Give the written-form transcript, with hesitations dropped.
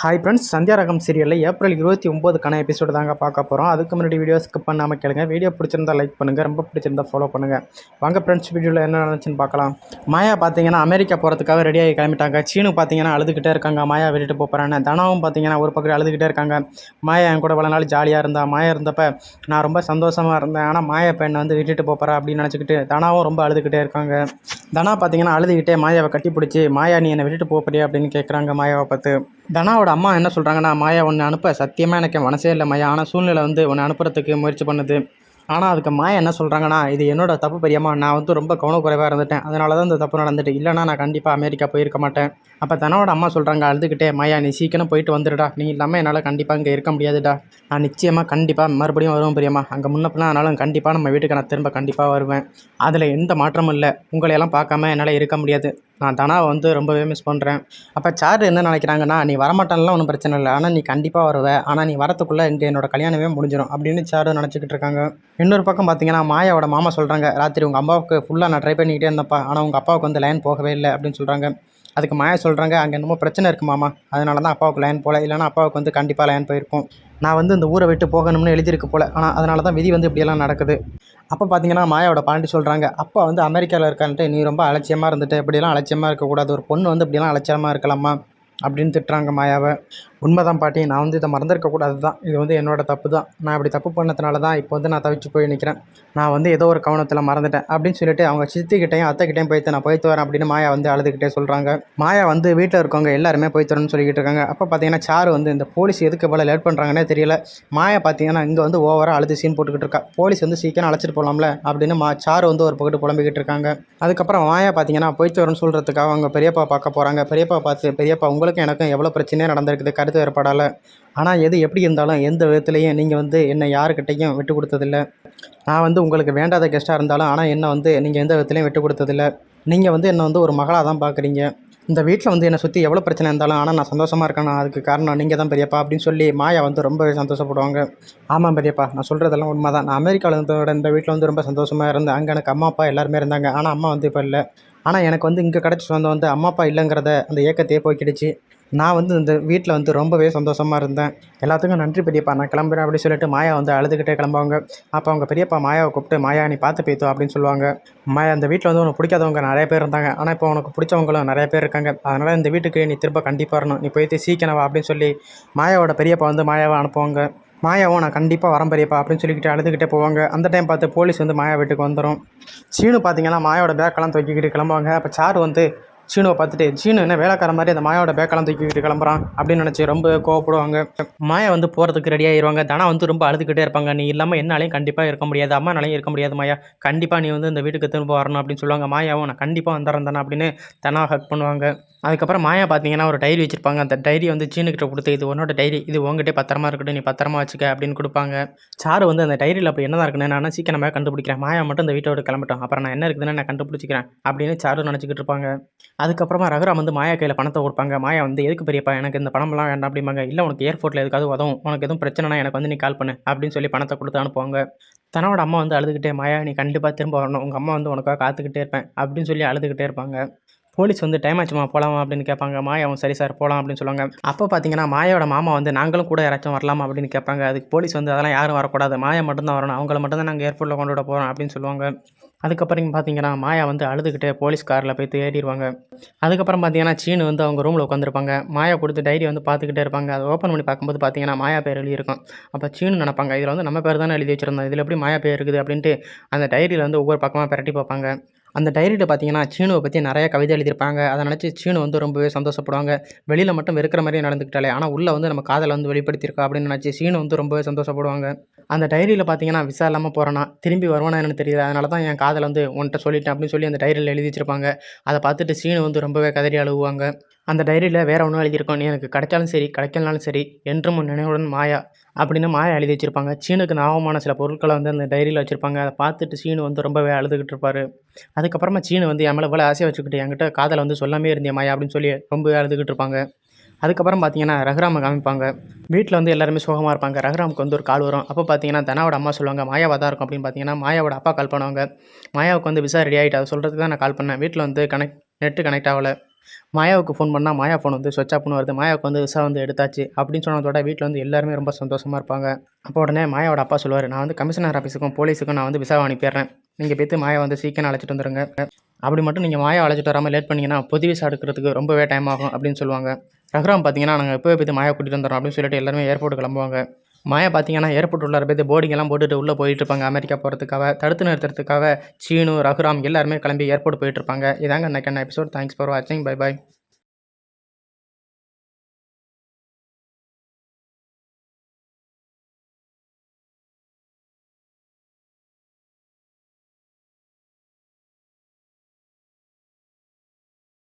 Hi friends, Sandhya ரகம் சீரியலில் April 29க்கான episode தாங்க பார்க்க போகிறோம். அதுக்கு முன்னாடி வீடியோ ஸ்கிப் பண்ணாமல் கேளுங்க. வீடியோ பிடிச்சிருந்தா லைக் பண்ணுங்கள், ரொம்ப பிடிச்சிருந்தா ஃபாலோ பண்ணுங்கள். வாங்க ஃப்ரெண்ட்ஸ், வீடியோவில் என்ன நடந்துச்சுன்னு பார்க்கலாம். மாயா பார்த்தீங்கன்னா அமெரிக்கா போகிறதுக்காக ரெடியாகி கிளம்பிட்டாங்க. சீனு பார்த்தீங்கன்னா அழுதுகிட்டே இருக்காங்க, மாயா விட்டுட்டு போகிறான்னு. தனாவும் பார்த்தீங்கன்னா ஒரு பக்கம் அழுதுகிட்டே இருக்காங்க. மாயா என் கூட இவ்வளோ நாள் ஜாலியாக இருந்தா, மாயா இருந்தப்போ நான் ரொம்ப சந்தோஷமாக இருந்தேன். ஆனால் மாயா இப்போ என்னை வந்து விட்டுட்டு போகிறா அப்படின்னு நினச்சிக்கிட்டு தனாவும் ரொம்ப அழுதுகிட்டே இருக்காங்க. தனா பார்த்தீங்கன்னா அழுதுகிட்டே மாயாவை கட்டி பிடிச்சி, மாயா நீ என்னை விட்டுட்டு போறியா அப்படின்னு கேட்குறாங்க மாயாவை பார்த்து. தனாவோட அம்மா என்ன சொல்கிறாங்கன்னா, மாயா உன்னை அனுப்ப சத்தியமாக எனக்கு மனசே இல்லை மாயா, ஆனால் சூழ்நிலை வந்து உன்னை அனுப்புறதுக்கு முயற்சி பண்ணுது. ஆனால் அதுக்கு மாயா என்ன சொல்கிறாங்கன்னா, இது என்னோட தப்பு பெரியம்மா, நான் வந்து ரொம்ப கவனக்குறைவாக இருந்துட்டேன், அதனால தான் இந்த தப்பு நடந்துட்டு, இல்லைனா நான் கண்டிப்பாக அமெரிக்கா போயிருக்க மாட்டேன். அப்போ தனோட அம்மா சொல்கிறாங்க அழுதுகிட்டே, மாயா நீ சீக்கிரம் போயிட்டு வந்துடுடா, நீ இல்லாமல் என்னால் கண்டிப்பாக இங்கே இருக்க முடியாதுடா, நான் நிச்சயமாக கண்டிப்பாக மறுபடியும் வருவேன் பெரியம்மா, அங்கே முன்னப்பினா ஆனாலும் கண்டிப்பாக நம்ம வீட்டுக்கு நான் திரும்ப கண்டிப்பாக வருவேன், அதில் எந்த மாற்றமும் இல்லை, உங்களையெல்லாம் பார்க்காம என்னால் இருக்க முடியாது, நான் தனாவை வந்து ரொம்பவே மிஸ் பண்ணுறேன். அப்போ சாரு என்ன நினைக்கிறாங்கன்னா, நீ வரமாட்டான்லாம் ஒன்றும் பிரச்சனை இல்லை, ஆனால் நீ கண்டிப்பாக வருவ, ஆனால் நீ வரத்துக்குள்ளே இங்கே என்னோட கல்யாணமே முடிஞ்சிடும் அப்படின்னு சாரு நினச்சிக்கிட்டு இருக்காங்க. இன்னொரு பக்கம் பார்த்தீங்கன்னா மாயாவோட மாமா சொல்கிறாங்க, ராத்திரி உங்கள் அம்மாவுக்கு ஃபுல்லாக நான் ட்ரை பண்ணிக்கிட்டே இருந்தப்பா, ஆனால் உங்கள் அப்பாவுக்கு வந்து லைன் போகவே இல்லை அப்படின்னு சொல்கிறாங்க. அதுக்கு மாயா சொல்கிறாங்க, அங்கே என்னமோ பிரச்சனை இருக்குது மாமா, அதனால தான் அப்பாவுக்கு லைன் போகல, இல்லைனா அப்பாவுக்கு வந்து கண்டிப்பாக லைன் போயிருக்கும், நான் வந்து இந்த ஊரை விட்டு போகணும்னு எழுதியிருக்கு போல், ஆனால் அதனால தான் விதி வந்து இப்படியெல்லாம் நடக்குது. அப்போ பார்த்தீங்கன்னா மாயாவோட பாண்டி சொல்கிறாங்க, அப்பா வந்து அமெரிக்காவில் இருக்கான்ட்டு நீ ரொம்ப அலட்சியமாக இருந்துட்டு, இப்படியெல்லாம் அலட்சியமாக இருக்கக்கூடாது, ஒரு பொண்ணு வந்து இப்படியெல்லாம் அலட்சியமாக இருக்கலாமா அப்படின்னு திட்டுறாங்க மாயாவை. உண்மைதான் பாட்டி, நான் வந்து இதை மறந்துருக்கக்கூடாது தான், இது வந்து என்னோட தப்பு தான், நான் இப்படி தப்பு பண்ணதுனால தான் இப்போ வந்து நான் தவிச்சு போய் நிற்கிறேன், நான் வந்து ஏதோ ஒரு கவனத்தில் மறந்துட்டேன் அப்படின்னு சொல்லிட்டு அவங்க சித்திக்கிட்டையும் அத்தைக்கிட்டையும் போய்த்து நான் போய்த்து வரேன் அப்படின்னு மாயா வந்து அழுதுகிட்டே சொல்கிறாங்க. மாயா வந்து வீட்டில் இருக்கவங்க எல்லாருமே போய்த்து வரணும்னு சொல்லிக்கிட்டு இருக்காங்க. அப்போ பார்த்தீங்கன்னா சாரு வந்து இந்த போலீஸ் எதுக்கு இவ்வளோ லேட் பண்ணுறாங்கன்னே தெரியல, மாயா பார்த்தீங்கன்னா இங்கே வந்து ஓவராக அழுது சீன் போட்டுக்கிட்டு இருக்கா, போலீஸ் வந்து சீக்கிரம் அழைச்சிட்டு போகலாம்ல அப்படின்னு சாரு வந்து ஒரு பக்கத்து புலம்பிக்கிட்டு இருக்காங்க. அதுக்கப்புறம் மாயா பார்த்தீங்கன்னா போய்த்து வரணும்னு சொல்கிறதுக்காக அவங்க பெரியப்பா பார்க்க போகிறாங்க. பெரியப்பா பார்த்து, பெரியப்பா உங்களுக்கும் எனக்கும் எவ்வளோ பிரச்சனையே நடந்திருக்குது கருத்து வேறுபாடால், ஆனால் எது எப்படி இருந்தாலும் எந்த விதத்துலையும் நீங்கள் வந்து என்னை யாருக்கிட்டையும் விட்டு கொடுத்ததில்ல, நான் வந்து உங்களுக்கு வேண்டாத கெஸ்ட்டாக இருந்தாலும் ஆனால் என்னை வந்து நீங்கள் எந்த விதத்துலையும் விட்டு கொடுத்ததில்ல, நீங்கள் வந்து என்னை வந்து ஒரு மகளாக தான் பார்க்குறீங்க, இந்த வீட்டில் வந்து என்னை சுற்றி எவ்வளோ பிரச்சனை இருந்தாலும் ஆனால் நான் சந்தோஷமாக இருக்கேன், அதுக்கு காரணம் நீங்கள் தான் பெரியப்பா அப்படின்னு சொல்லி மாயா வந்து ரொம்பவே சந்தோஷப்படுவாங்க. ஆமாம் பெரியப்பா, நான் சொல்கிறதெல்லாம் உண்மை தான், நான் அமெரிக்காவில் இருந்ததோட இந்த வீட்டில் வந்து ரொம்ப சந்தோஷமாக இருந்தேன், அங்கே எனக்கு அம்மா அப்பா எல்லாருமே இருந்தாங்க, ஆனால் அம்மா வந்து இப்போ இல்லை, ஆனால் எனக்கு வந்து இங்கே கிடச்ச சொந்தம் வந்து அம்மா அப்பா இல்லைங்கிறத அந்த ஏக்கத்தையே போய்க்கிடுச்சு, நான் வந்து இந்த வீட்டில் வந்து ரொம்பவே சந்தோஷமாக இருந்தேன், எல்லாத்துக்கும் நன்றி பெரியப்பா, நான் கிளம்புறேன் அப்படின்னு சொல்லிட்டு மாயா வந்து அழுதுகிட்டே கிளம்புவாங்க. அப்போ அவங்க பெரியப்பா மாயாவை கூப்பிட்டு, மாயா நீ பார்த்து பேத்தோ அப்படின்னு சொல்லுவாங்க. மாயா இந்த வீட்டில் வந்து உனக்கு பிடிக்காதவங்க நிறைய பேர் இருந்தாங்க, ஆனால் இப்போ உனக்கு பிடிச்சவங்களும் நிறைய பேர் இருக்காங்க, அதனால் இந்த வீட்டுக்கு நீ திரும்ப கண்டிப்பாக வரணும், நீ போய்த்து சீக்கிரம் வா அப்படின்னு சொல்லி மாயாவோட பெரியப்பா வந்து மாயாவை அனுப்புவாங்க. மாயாவும் நான் கண்டிப்பாக வரேன் பெரியப்பா அப்படின்னு சொல்லிக்கிட்டு அழுதுகிட்டே போவாங்க. அந்த டைம் பார்த்து போலீஸ் வந்து மாயா வீட்டுக்கு வந்துடும். சீனு பார்த்தீங்கன்னா மாயாவோட பேக்கெல்லாம் தூக்கிக்கிட்டு கிளம்புவாங்க. அப்போ சாரு வந்து சீனுவை பார்த்துட்டு, சீனு என்ன வேலைக்கார மாதிரி அந்த மாயாவோட பேக்கெல்லாம் தூக்கிக்கிட்டு கிளம்புறான் அப்படின்னு நினச்சி ரொம்ப கோவப்படுவாங்க. மாயா வந்து போகிறதுக்கு ரெடி ஆகிடுவாங்க. தனா வந்து ரொம்ப அழுதுகிட்டே இருப்பாங்க, நீ இல்லாமல் என்னாலையும் கண்டிப்பாக இருக்க முடியாது, அம்மானாலையும் இருக்க முடியாது மாயா, கண்டிப்பாக நீ வந்து இந்த வீட்டுக்கு திரும்ப வரணும் அப்படின்னு சொல்லுவாங்க. மாயாவும் நான் கண்டிப்பாக வந்துடுறேன் தானே அப்படின்னு தனா ஹக் பண்ணுவாங்க. அதுக்கப்புறம் மாயா பார்த்தீங்கன்னா ஒரு டைரி வச்சுருப்பாங்க. அந்த டைரி வந்து சீனுக்கிட்ட கொடுத்து, இது உன்னோட டைரி, இது உங்ககிட்டே பத்திரமா இருக்கட்டும், நீ பத்திரமா வச்சுக்க அப்படின்னு கொடுப்பாங்க. சாரு வந்து அந்த டைரியில் அப்படி என்னதான் இருக்குன்னு நான் சீக்கிரமாக கண்டுபிடிக்கிறேன், மாயா மட்டும் இந்த வீட்டை விட்டு கிளம்பட்டும், அப்புறம் நான் என்ன இருக்குதுன்னு நான் கண்டுபிடிச்சிக்கிறேன் அப்படின்னு சாரு நினச்சிக்கிட்டு இருப்பாங்க. அதுக்கப்புறமா ரகுராம் வந்து மாயா கையில் பணத்தை கொடுப்பாங்க. மாயா வந்து எதுக்கு பெரியப்பா எனக்கு இந்த பணம்லாம் வேண்டாம் அப்படிம்பாங்க. இல்லை உனக்கு ஏர்போர்ட்டில் எதுக்காவது உதவும், உனக்கு எதுவும் பிரச்சனைனா எனக்கு வந்து நீ கால் பண்ணு அப்படின்னு சொல்லி பணத்தை கொடுத்து அனுப்புவாங்க. தன்னோட அம்மா வந்து அழுதுகிட்டே, மாயா நீ கண்டிப்பாக திரும்ப வரணும், உங்கள் அம்மா வந்து உனக்காக காத்துக்கிட்டே இருப்பேன் அப்படின்னு சொல்லி அழுதுகிட்டே இருப்பாங்க. போலீஸ் வந்து டைம் ஆச்சுமா போகலாமா அப்படின்னு கேட்பாங்க. மாயாவும் சரி சார் போகலாம் அப்படின்னு சொல்லுவாங்க. அப்போ பார்த்தீங்கன்னா மாயாவோட மாமா வந்து நாங்களும் கூட யாராச்சும் வரலாமா அப்படின்னு கேட்பாங்க. அதுக்கு போலீஸ் வந்து அதெல்லாம் யாரும் வரக்கூடாது, மாயா மட்டும்தான் வரணும், அவங்கள மட்டும் தான் நாங்கள் ஏர்போர்ட்டில் கொண்டு விட போகிறோம் அப்படின்னு சொல்லுவாங்க. அதுக்கப்புறம் பார்த்தீங்கன்னா மாயா வந்து அழுதுகிட்டே போலீஸ் காரில் போய் ஏறிடுவாங்க. அதுக்கப்புறம் பார்த்தீங்கன்னா சீனு வந்து அவங்க ரூமில் உட்காந்துருப்பாங்க. மாயா கொடுத்து டைரி வந்து பார்த்துக்கிட்டே இருப்பாங்க. அதை ஓப்பன் பண்ணி பார்க்கும்போது பார்த்தீங்கன்னா மாயா பேர் எழுதியிருக்கும். அப்போ சீனு நினைப்பாங்க, இதில் வந்து நம்ம பேர் தானே எழுதி வச்சிருந்தோம், இதில் எப்படி மாயா பேர் இருக்குது அப்படின்ட்டு அந்த டைரியில் வந்து ஒவ்வொரு பக்கமாக பிரட்டி பார்ப்பாங்க. அந்த டைரியில் பார்த்தீங்கன்னா சீனுவை பற்றி நிறைய கவிதை எழுதியிருப்பாங்க. அதை நினச்சி சீனு வந்து ரொம்பவே சந்தோஷப்படுவாங்க. வெளியில் மட்டும் வெறுக்கிற மாதிரியே நடந்துக்கிட்டாலே, ஆனால் உள்ளே வந்து நம்ம காதலை வந்து வெளிப்படுத்தியிருக்கா அப்படின்னு நினச்சி சீனு வந்து ரொம்பவே சந்தோஷப்படுவாங்க. அந்த டைரியில் பார்த்தீங்கன்னா விசா இல்லாமல் போகிறேன்னா திரும்பி வருவானா என்னன்னு தெரியல, அதனால தான் என் காதலை வந்து உன்கிட்ட சொல்லிட்டேன் அப்படின்னு சொல்லி அந்த டைரியில் எழுதி வச்சிருப்பாங்க. அதை பார்த்துட்டு சீனு வந்து ரொம்பவே கதறி அழுவாங்க. அந்த டைரியில் வேறு ஒன்றும் எழுதியிருக்கோம், நீ எனக்கு கிடைச்சாலும் சரி கிடைக்கலனாலும் சரி என்றும் உன் நினைவுடன் மாயா அப்படின்னு மாயா எழுதி வச்சிருப்பாங்க. சீனுக்கு ஞாபகமான சில பொருட்களை வந்து அந்த டைரியில் வச்சுருப்பாங்க. அதை பார்த்துட்டு சீனு வந்து ரொம்பவே அழுதுகிட்டு இருப்பார். அதுக்கப்புறமா சீனு வந்து என் மேலே இவ்வளோ ஆசையை வச்சுக்கிட்டு என்கிட்ட காதலை வந்து சொல்லாமே இருந்தே மாயா அப்படின்னு சொல்லி ரொம்பவே அழுதுகிட்டு இருப்பாங்க. அதுக்கப்புறம் பார்த்தீங்கன்னா ரகுராமை காமிப்பாங்க. வீட்டில் வந்து எல்லாருமே சோகமாக இருப்பாங்க. ரகுராமுக்கு வந்து ஒரு கால் வரும். அப்போ பார்த்தீங்கன்னா தனாவோட அம்மா சொல்லுவாங்க, மாயாவாக தான் இருக்கும் அப்படின்னு பார்த்தீங்கன்னா மாயாவோட அப்பா கால் பண்ணுவாங்க. மாயாவுக்கு வந்து விசா ரெடி ஆகிட்டு அதை சொல்கிறதுக்கு தான் நான் கால் பண்ணேன், வீட்டில் வந்து நெட்டு கனெக்ட் ஆகலை, மாயாவுக்கு ஃபோன் பண்ணால் மாயா ஃபோன் வந்து ஸ்விட்ச் ஆஃப்னு வருது. மாயாவுக்கு வந்து விசா வந்து எடுத்தாச்சு அப்படின்னு சொன்னதோட வீட்டில் வந்து எல்லாருமே ரொம்ப சந்தோஷமாக இருப்பாங்க. அப்போ உடனே மாயாவோட அப்பா சொல்லுவார், நான் வந்து கமிஷனர் ஆஃபீஸுக்கும் போலீஸுக்கும் நான் வந்து விசாவை அனுப்பிடுறேன். நீங்கள் போய்த்து மாயா வந்து சீக்கிரம் அழைச்சிட்டு வந்துடுங்க. அப்படி மட்டும் நீங்கள் மாயா அழைச்சிட்டு வராமல் லேட் பண்ணிங்கன்னா புது விசா எடுக்கிறதுக்கு ரொம்பவே டைம் ஆகும் அப்படின்னு சொல்லுவாங்க. ரகுராம் பார்த்தீங்கன்னா நாங்கள் எப்போவே போய்த்து மாயா கூட்டிகிட்டு வந்துடுறோம் அப்படின்னு சொல்லிட்டு எல்லாருமே ஏர்போர்ட் கிளம்புவாங்க. மாயா பார்த்தீங்கன்னா ஏர்போர்ட் உள்ளார போய்த்து போர்டிங் எல்லாம் போட்டுட்டு உள்ளே போயிட்டு இருப்பாங்க. அமெரிக்கா போகிறதுக்காக தடுத்து நிறுத்துறதுக்காக சீனு, ரகுராம் எல்லாருமே கிளம்பி ஏர்போர்ட் போயிட்டு இருப்பாங்க. இதாங்க இன்னைக்கான எபிசோட். தேங்க்ஸ் ஃபார் வாட்சிங். Bye bye.